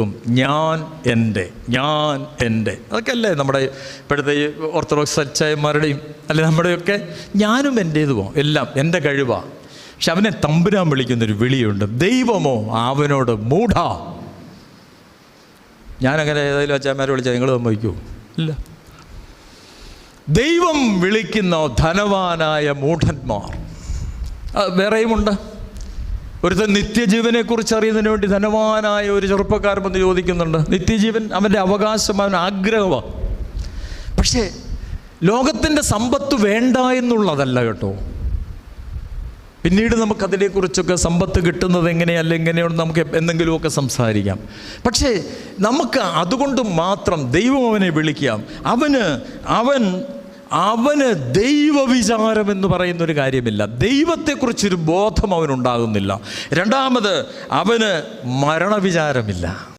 കൊടുക്കും. ഞാൻ എൻ്റെ അതൊക്കെ അല്ലേ നമ്മുടെ ഇപ്പോഴത്തെ ഈ ഓർത്തഡോക്സ് അച്ചായന്മാരുടെയും അല്ലെ നമ്മുടെയൊക്കെ ഞാനും എൻ്റേതുമോ എല്ലാം എൻ്റെ കഴിവാണ്. പക്ഷെ അവനെ തമ്പുരാൻ വിളിക്കുന്നൊരു വിളിയുണ്ട്, ദൈവമോ അവനോട് മൂഢാ. ഞാനങ്ങനെ ഏതായാലും അച്ചായന്മാരെ വിളിച്ചാൽ നിങ്ങൾ സമ്മതിക്കുമോ? ഇല്ല. ദൈവം വിളിക്കുന്ന ധനവാനായ മൂഢന്മാർ വേറെയുമുണ്ട്. ഒരുത്തൻ നിത്യജീവനെക്കുറിച്ച് അറിയുന്നതിന് വേണ്ടി ധനവാനായ ഒരു ചെറുപ്പക്കാരൻ വന്ന് ചോദിക്കുന്നുണ്ട്. നിത്യജീവൻ അവൻ്റെ അവകാശം, അവൻ ആഗ്രഹമാണ്. പക്ഷേ ലോകത്തിൻ്റെ സമ്പത്ത് വേണ്ട എന്നുള്ളതല്ല കേട്ടോ. പിന്നീട് നമുക്കതിനെക്കുറിച്ചൊക്കെ സമ്പത്ത് കിട്ടുന്നത് എങ്ങനെയല്ല എങ്ങനെയാണ് നമുക്ക് എന്തെങ്കിലുമൊക്കെ സംസാരിക്കാം. പക്ഷേ നമുക്ക് അതുകൊണ്ട് മാത്രം ദൈവം അവനെ വിളിക്കാം. അവന് ദൈവവിചാരം എന്ന് പറയുന്നൊരു കാര്യമില്ല. ദൈവത്തെക്കുറിച്ചൊരു ബോധം അവനുണ്ടാകുന്നില്ല. രണ്ടാമത് അവന് മരണവിചാരമില്ല.